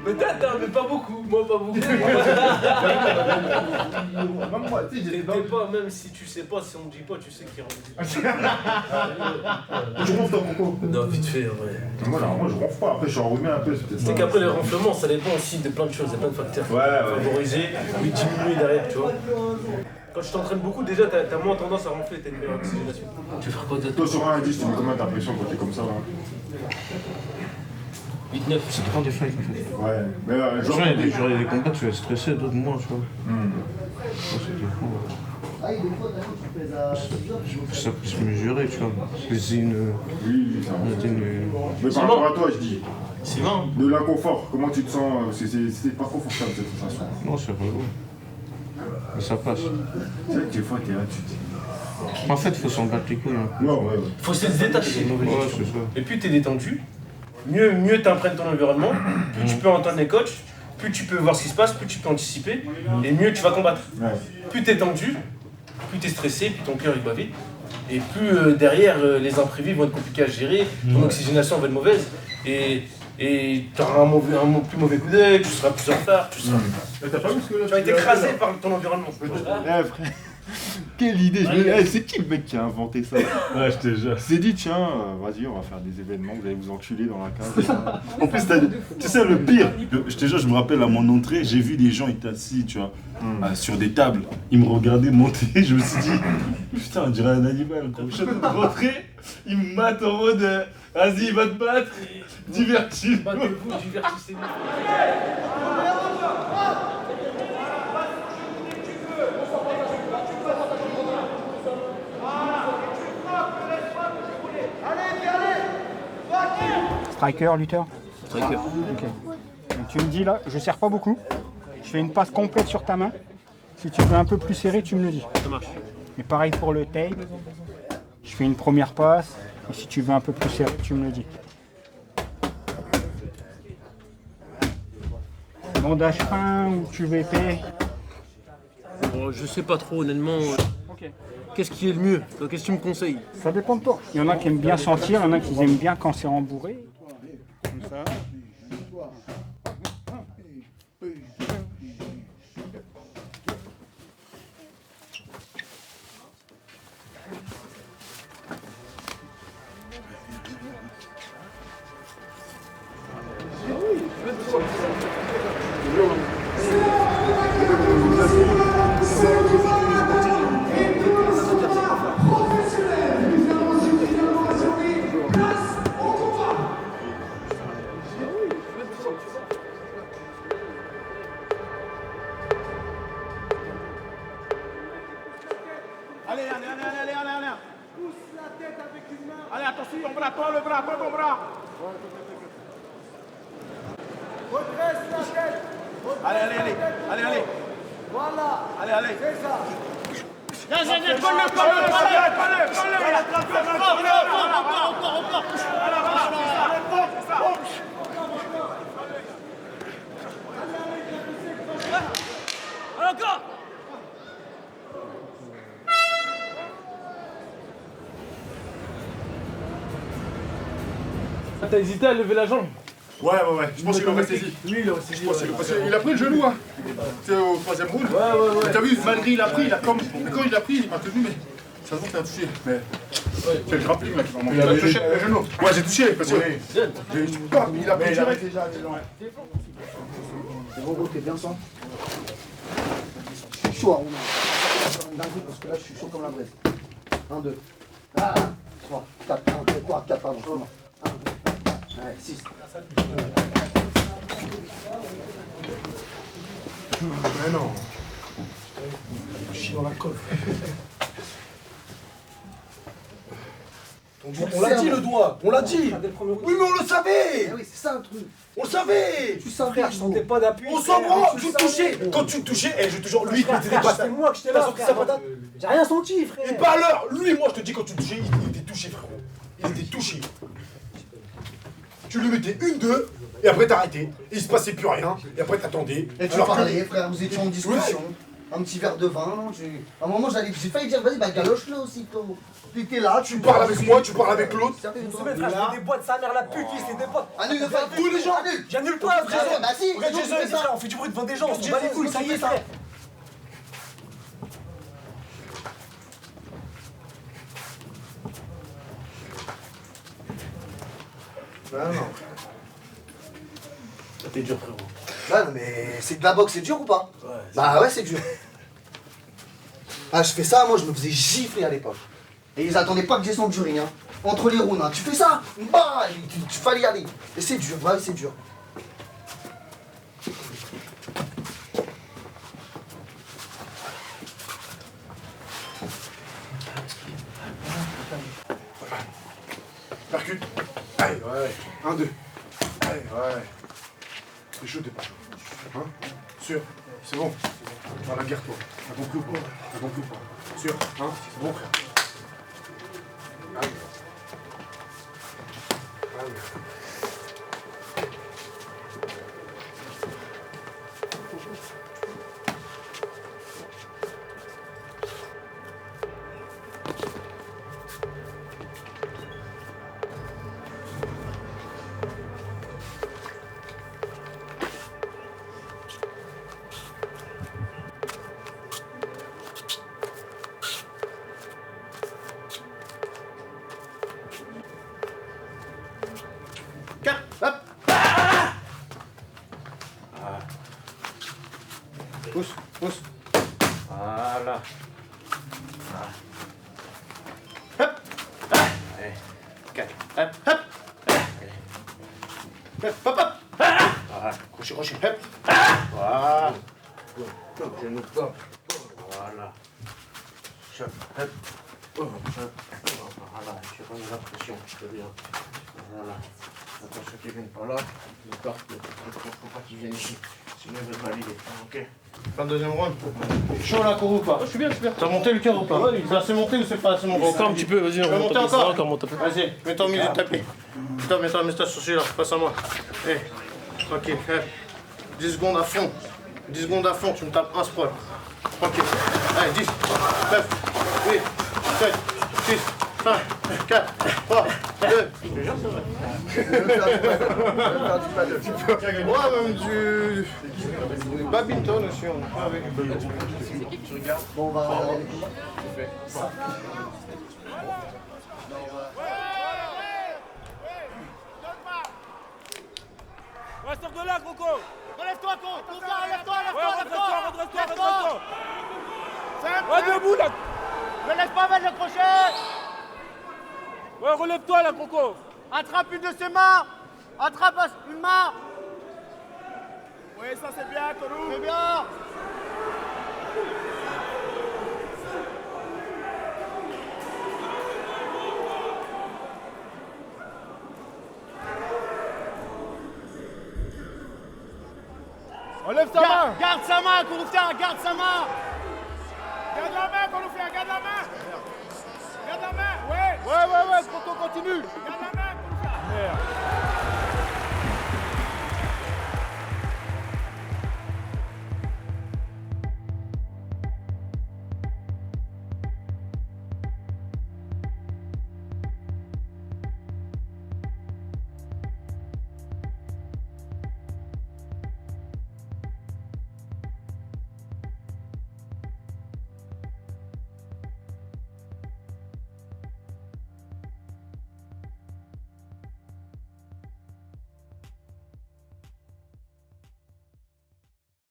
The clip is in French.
Mais t'as, mais pas beaucoup, moi pas beaucoup. Même moi, tu sais, T'es pas, même si tu sais pas, si on dit pas, tu sais qu'il rentre. Je ronfle dans mon pot. Non, vite fait, ouais. Moi, je ronfle pas, après je suis enrhumé un peu, c'est peut-être ça. C'est qu'après les ronflements, ça dépend aussi de plein de choses, il y a plein de facteurs. Ouais. Favoriser, puis diminuer derrière, tu vois. Quand tu t'entraînes beaucoup, déjà, t'as moins tendance à ronfler, t'as une meilleure oxygénation. Tu veux faire quoi d'autre? Toi, sur 1 à 10, tu mets combien ta pression quand t'es comme ça, là? 8-9, ça dépend des fights en fait. Ouais, mais Genre, il y a des combats, tu vas stresser, d'autres moins, tu vois. Ça dépend. Ça peut se mesurer, tu vois. C'est une. Oui, ça va. Mais par rapport à toi, je dis. Sylvain. De l'inconfort, comment tu te sens? Parce que c'est pas confortable cette sensation. Non, c'est rigolo. Mais ça passe. C'est vrai que des fois, t'es là, tu te dis. En fait, il faut s'en battre les couilles. Hein. Ouais. Faut se détacher. Ouais, c'est ça. Et plus t'es détendu, mieux t'imprègnes ton environnement, plus tu peux entendre les coachs, plus tu peux voir ce qui se passe, plus tu peux anticiper, et mieux tu vas combattre. Ouais. Plus t'es tendu, plus t'es stressé, plus ton cœur il bat vite, et plus derrière les imprévus vont être compliqués à gérer, ton oxygénation va être mauvaise, et tu auras un plus mauvais coup d'œil, tu seras plus en retard, tu vas être écrasé par ton environnement. Eh frère, quelle idée! C'est qui le mec qui a inventé ça? Ouais, je te jure. Il s'est dit, tiens, vas-y, on va faire des événements, vous allez vous enculer dans la case. En plus, tu sais, le pire, je te jure, je me rappelle à mon entrée, j'ai vu des gens étaient assis, tu vois, sur des tables. Ils me regardaient monter, je me suis dit, putain, on dirait un animal, quoi. Je suis en train de rentrer, ils me matent en mode, vas-y, va te battre, divertis. Battez-vous, divertissez-vous. Striker, lutteur? Striker. Ok. Donc tu me dis là, je serre pas beaucoup. Je fais une passe complète sur ta main. Si tu veux un peu plus serré, tu me le dis. Ça marche. Et pareil pour le tape. Je fais une première passe. Et si tu veux un peu plus serré, tu me le dis. Bandage fin ou tu veux épais? Bon, je sais pas trop, honnêtement. Ok. Qu'est-ce qui est le mieux? Qu'est-ce que tu me conseilles? Ça dépend de toi. Il y en a qui aiment bien sentir, il y en a qui aiment bien quand c'est rembourré. Comme ça. Allez. Pousse la tête avec une main. Allez, attention, prends le bras, prends ton bras. Redresse la tête. Allez. Voilà. Allez. C'est ça. Encore. T'as hésité à lever la jambe? Ouais. Je pense qu'il aurait saisi. Lui, il aurait saisi. Il a pris le genou, hein. C'est au troisième round. Ouais. T'as vu, malgré il a pris, quand il a pris, il m'a tenu, mais ça se voit qu'il a touché. Mais c'est le grappling là qui m'a manqué. Il a touché le genou. Ouais, j'ai touché parce que il a pris direct. C'est bon, t'es bien sans. Je suis chaud, hein. Parce que là, je suis chaud comme la braise. 1, 2, 3, 4, 1, 2, 3, 4, pardon. 1, 2, allez, 6. Mais non. Je suis dans la colle. On l'a dit le doigt, on l'a dit. Oui mais on le savait. Oui, c'est ça le truc. On le savait. Tu savais, je sentais pas d'appui. On s'en branle, tu te touchais. Quand tu te touchais, je te jure, lui il mettait des passes. C'est moi que j'étais là, frère. J'ai rien senti, frère. Et pas à l'heure. Lui, moi je te dis, quand tu te touchais, il était touché, frérot. Il était touché. Tu lui mettais 1, 2, et après t'arrêtais. Il se passait plus rien. Et après t'attendais. Et tu parlais, frère, nous étions en discussion. Un petit verre de vin, non? À un moment, j'ai failli dire, vas-y, bah galoche-le aussi, frérot. T'étais là, Tu parles avec moi, tu parles avec l'autre. Une semaine, frère, je fais des boîtes, sa mère, la pute, il c'est des boîtes. Annule, tous les gens. J'annule pas, frère. Bah si, Regarde, donc, Jason, tu fais ça. frère, on fait du bruit devant des gens, on se bat les couilles, ça y est, frère. Non. T'es dur, frérot. Bah non, mais c'est de la boxe, c'est dur ou pas? Ouais, Bah ouais, c'est dur. Ah, je fais ça, moi, je me faisais gifler à l'époque. Et ils attendaient pas que j'ai son jury, hein. Entre les rounds, hein. Tu fais ça, bah, tu fallait y aller. Et c'est dur, ouais, c'est dur. Percute. Allez, ouais. 1, 2. Allez, ouais. T'es chaud, t'es pas chaud. Hein? Sûr. C'est bon. Voilà, garde-toi. T'as compris ou pas? T'as compris ou pas? Sûr. Hein? C'est bon, frère. Allez. Allez. Hop. Pousse, pousse. Voilà. Hop. Allez. Calme. Hop, hop. Hop, hop, hop. Voilà. Crochet, crochet. Hop. Voilà. Genou top. Voilà. Choc. Hop. Hop. Voilà. Je remets la pression. Très bien. Voilà. Attention qu'ils viennent par là. D'accord. Il faut pas qu'ils viennent ici. Sinon ils veulent valider. Ok. Fin de deuxième round. Chaud là, cours ou pas? Je suis bien, je suis bien. T'as monté le cœur ou pas? C'est assez monté ou c'est pas assez monté? Encore un petit peu, vas-y, on Tu vas va monter monter encore? encore monter. Vas-y, mets-toi au milieu de tapis. Putain, mets-toi sur celui-là, face à moi. Hé, tranquille, 10 secondes à fond. 10 secondes à fond, tu me tapes un sprawl. Tranquille. Allez, 10, 9, 8, 7, 6, 5, 4, 3, 2. Je te jure, c'est vrai. Ouais, même du badminton aussi. Bon, on va. Ouais, sors de là, Coco. Relève-toi, Coco. Redresse-toi. Ouais, debout, là. Ne laisse pas mettre le crochet. Ouais, relève-toi, là, Coco. Attrape une de ses mains. Attrape une main. Oui, ça, c'est bien, Torou. C'est bien. Enlève sa main. Garde sa main, Kouroufia, garde sa main. Garde la main, Kouroufia, garde la main. Garde la main, ouais. Ouais, Coco, continue. Garde